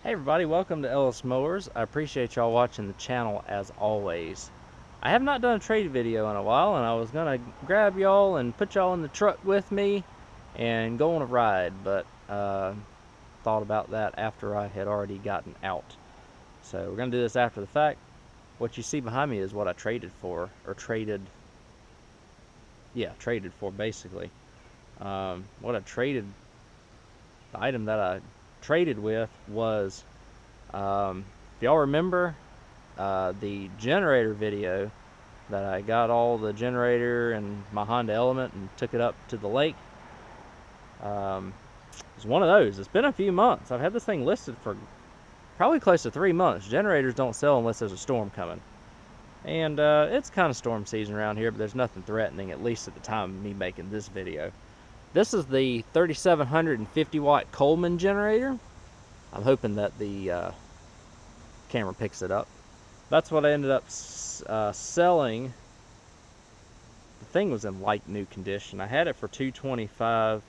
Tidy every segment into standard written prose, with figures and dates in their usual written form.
Hey everybody, welcome to Ellis Mowers. I appreciate y'all watching the channel as always. I have not done a trade video in a while, and I was gonna grab y'all and put y'all in the truck with me and go on a ride, but thought about that after I had already gotten out. So we're gonna do this after the fact. What you see behind me is what I traded for, or traded for basically. What I traded, the item that I traded with was, if y'all remember the generator video that I got all the generator and my Honda Element and took it up to the lake. It was one of those. It's been a few months. I've had this thing listed for probably close to 3 months. Generators don't sell unless there's a storm coming, and it's kind of storm season around here, but there's nothing threatening, at least at the time of me making this video. This is the 3750 watt Coleman generator. I'm hoping that the camera picks it up. That's what I ended up selling. The thing was in like new condition. I had it for $225,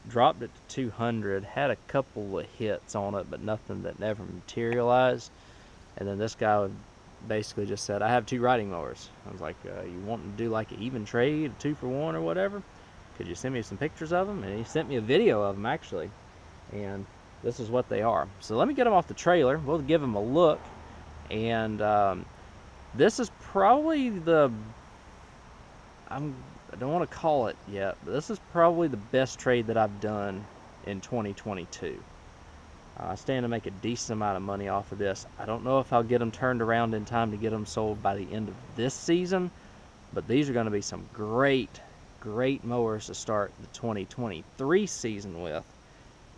dropped it to $200, had a couple of hits on it, but nothing that never materialized. And then this guy basically just said, I have 2 riding mowers. I was like, you want to do like an even trade, a 2-for-1 or whatever? Could you send me some pictures of them? And he sent me a video of them actually, and this is what they are. So let me get them off the trailer. We'll give them a look, and this is probably the, I don't want to call it yet, but this is probably the best trade that I've done in 2022. I stand to make a decent amount of money off of this. I don't know if I'll get them turned around in time to get them sold by the end of this season, but these are going to be some great mowers to start the 2023 season with,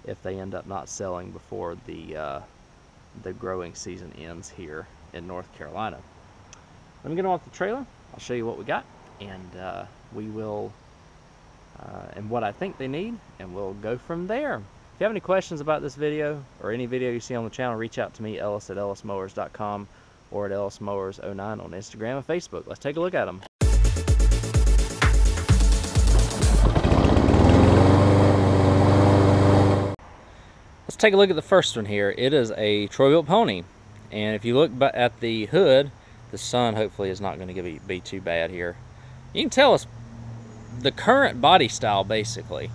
if they end up not selling before the growing season ends here in North Carolina. Let me get them off the trailer. I'll show you what we got, and we will and what I think they need, and we'll go from there. If you have any questions about this video or any video you see on the channel, reach out to me, Ellis at ellismowers.com, or at ellismowers09 on Instagram and Facebook. Let's take a look at them. Let's take a look at the first one here. It is a Bilt pony, and if you look at the hood, the sun hopefully is not going to be too bad here. You can tell it's the current body style basically.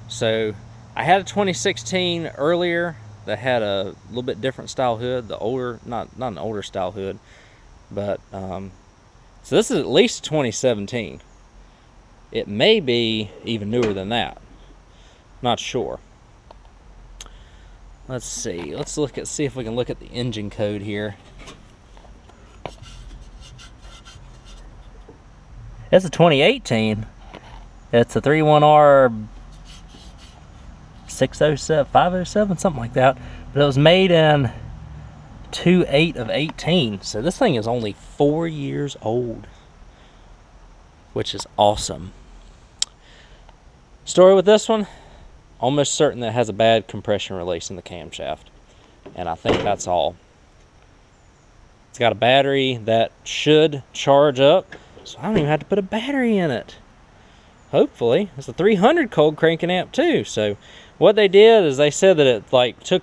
So I had a 2016 earlier that had a little bit different style hood, the older, not an older style hood, but so this is at least 2017. It may be even newer than that. Not sure. Let's see. Let's see if we can look at the engine code here. It's a 2018. It's a 31R 607, 507, something like that. But it was made in 2/8 of 18. So this thing is only 4 years old, which is awesome. Story with this one. Almost certain that it has a bad compression release in the camshaft, and I think that's all. It's got a battery that should charge up, so I don't even have to put a battery in it. Hopefully. It's a 300 cold cranking amp too. So what they did is they said that it like took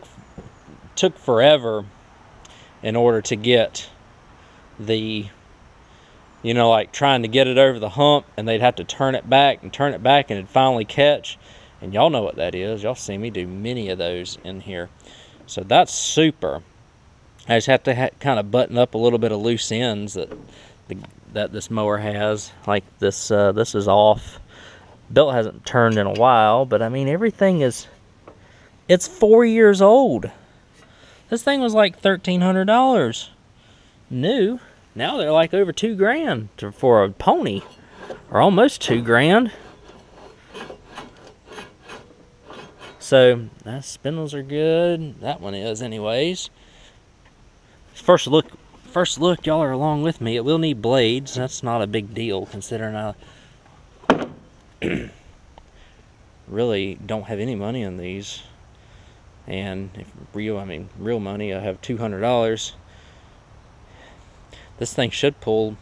forever in order to get the, you know, like trying to get it over the hump, and they'd have to turn it back and it'd finally catch. And y'all know what that is. Y'all see me do many of those in here. So that's super. I just have to kind of button up a little bit of loose ends that this mower has. Like this, this is off. Bilt hasn't turned in a while, but I mean everything is. It's 4 years old. This thing was like $1,300 new. Now they're like over $2 grand for a pony, or almost $2 grand. So that spindles are good. That one is, anyways. First look, y'all are along with me. It will need blades. That's not a big deal considering I really don't have any money in these. And if real money, I have $200. This thing should pull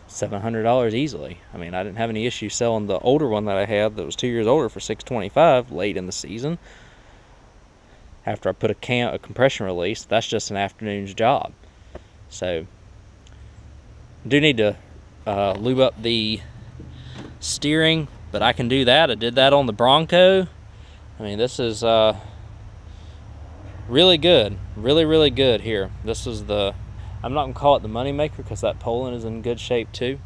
$700 easily. I mean, I didn't have any issue selling the older one that I had that was 2 years older for $625 late in the season. after I put a compression release. That's just an afternoon's job. So I do need to lube up the steering, but I can do that. I did that on the Bronco. I mean, this is really good, really good here. This is I'm not gonna call it the money maker because that Poulan is in good shape too,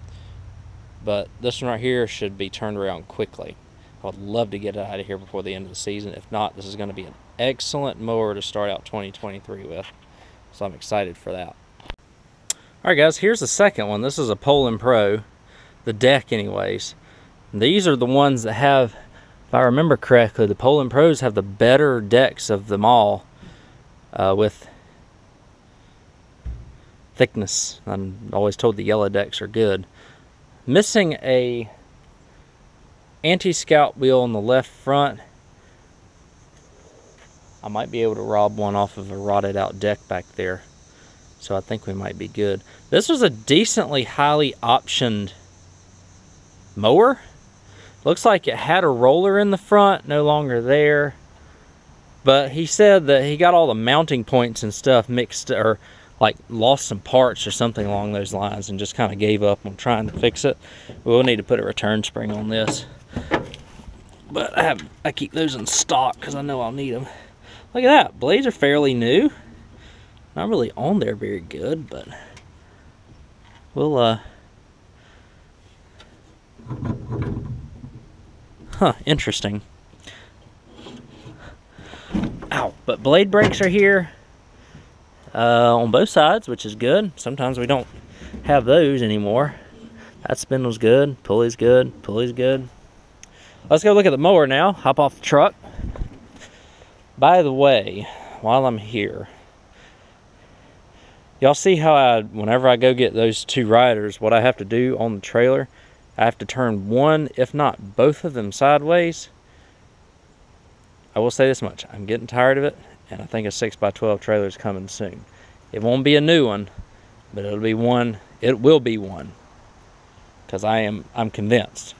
but this one right here should be turned around quickly. I would love to get it out of here before the end of the season. If not, this is going to be an excellent mower to start out 2023 with, so I'm excited for that. Alright guys, here's the second one. This is a Poulan Pro, the deck anyways. And these are the ones that have, if I remember correctly, the Poulan Pros have the better decks of them all, with thickness. I'm always told the yellow decks are good. Missing a anti-scout wheel on the left front. I might be able to rob one off of a rotted out deck back there, so I think we might be good. This was a decently highly optioned mower. Looks like it had a roller in the front, no longer there, but he said that he got all the mounting points and stuff mixed, or like lost some parts or something along those lines, and just kind of gave up on trying to fix it. We'll need to put a return spring on this, but I keep those in stock because I know I'll need them. Look at that, blades are fairly new. Not really on there very good, but we'll interesting. Ow, but blade brakes are here on both sides, which is good. Sometimes we don't have those anymore. That spindle's good, pulley's good, pulley's good. Let's go look at the mower now. Hop off the truck. By the way, while I'm here, y'all see how whenever I go get those two riders, what I have to do on the trailer, I have to turn one, if not both of them sideways. I will say this much, I'm getting tired of it, and I think a 6x12 trailer is coming soon. It won't be a new one, but it'll be one. It will be one, because I'm convinced.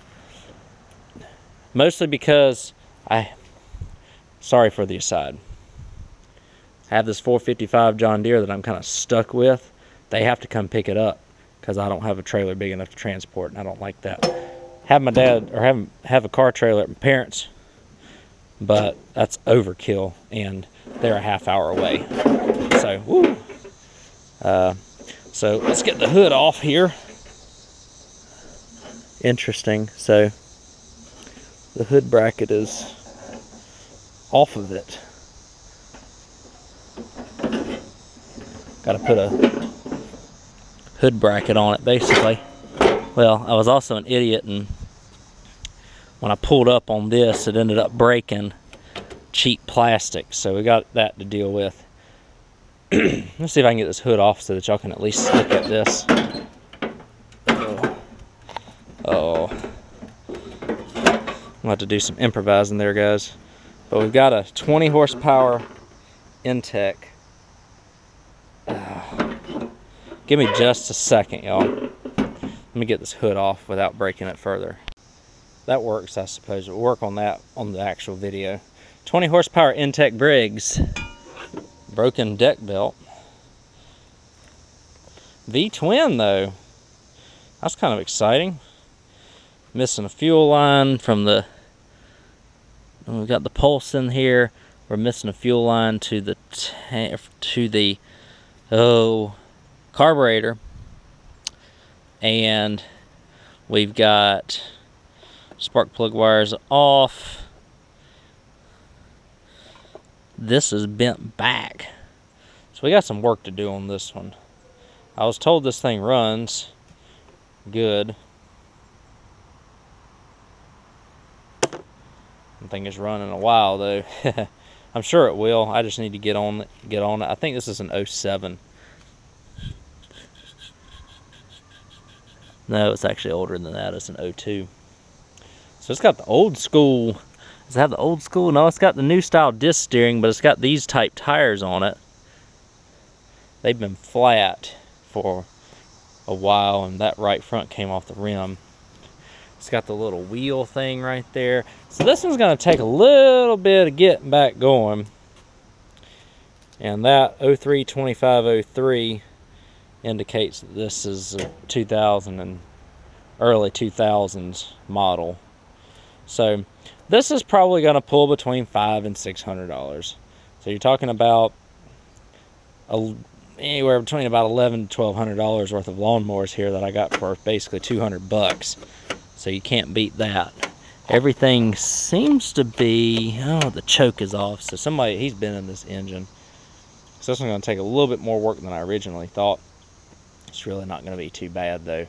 Mostly because sorry for the aside. I have this 455 John Deere that I'm kind of stuck with. They have to come pick it up because I don't have a trailer big enough to transport, and I don't like that. Have my dad, or have a car trailer at my parents', but that's overkill, and they're a half hour away. So, woo. So let's get the hood off here. Interesting. So the hood bracket is off of it. Got to put a hood bracket on it, basically. Well, I was also an idiot, and when I pulled up on this, it ended up breaking cheap plastic, so we got that to deal with. Let's see if I can get this hood off so that y'all can at least look at this. Oh. We'll have to do some improvising there, guys. But we've got a 20 horsepower Intech. Give me just a second, y'all. Let me get this hood off without breaking it further. That works, I suppose. We'll work on that on the actual video. 20 horsepower Intech Briggs. Broken deck belt. V-twin, though. That's kind of exciting. Missing a fuel line from the... We've got the pulse in here. We're missing a fuel line to the carburetor, and we've got spark plug wires off. This is bent back, so we got some work to do on this one. I was told this thing runs good. I don't think it's running a while though. I'm sure it will. I just need to get on it. I think this is an 07. No, it's actually older than that. It's an 02. So it's got the old school. Does it have the old school? No, it's got the new style disc steering, but it's got these type tires on it. They've been flat for a while, and that right front came off the rim. It's got the little wheel thing right there. So this one's going to take a little bit of getting back going. And that 032503 indicates that this is a 2000 and early 2000s model. So this is probably going to pull between $500 and $600. So you're talking about anywhere between about $1,100 to $1,200 worth of lawnmowers here that I got for basically $200. So you can't beat that. Everything seems to be, oh, the choke is off. So he's been in this engine. So this one's going to take a little bit more work than I originally thought. It's really not going to be too bad though.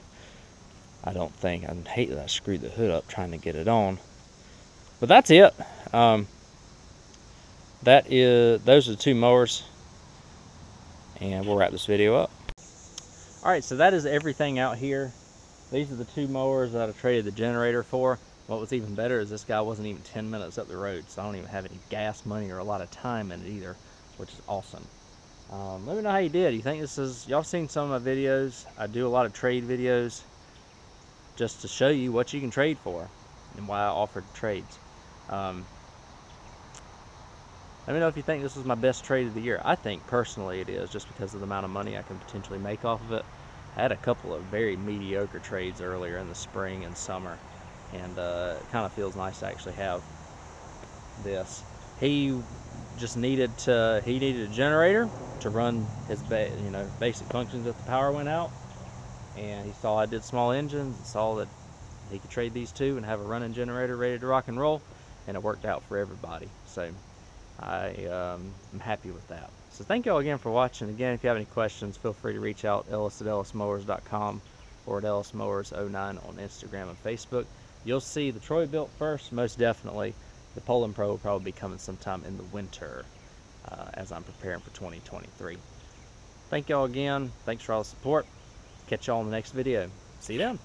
I don't think. I hate that I screwed the hood up trying to get it on. But that's it. Those are the two mowers. And we'll wrap this video up. Alright, so that is everything out here. These are the two mowers that I traded the generator for. What was even better is this guy wasn't even 10 minutes up the road, so I don't even have any gas money or a lot of time in it either, which is awesome. Let me know how you did. You think this is, y'all seen some of my videos? I do a lot of trade videos just to show you what you can trade for and why I offered trades. Let me know if you think this was my best trade of the year. I think personally it is, just because of the amount of money I can potentially make off of it. I had a couple of very mediocre trades earlier in the spring and summer, and it kind of feels nice to actually have this. He just needed a generator to run his basic functions if the power went out, and he saw I did small engines and saw that he could trade these two and have a running generator ready to rock and roll, and it worked out for everybody. So I am happy with that. So thank you all again for watching. Again, if you have any questions, feel free to reach out, Ellis at ellismowers.com or at ellismowers09 on Instagram and Facebook. You'll see the Troy Bilt first, most definitely. The Poulan Pro will probably be coming sometime in the winter as I'm preparing for 2023. Thank you all again. Thanks for all the support. Catch y'all in the next video. See you then.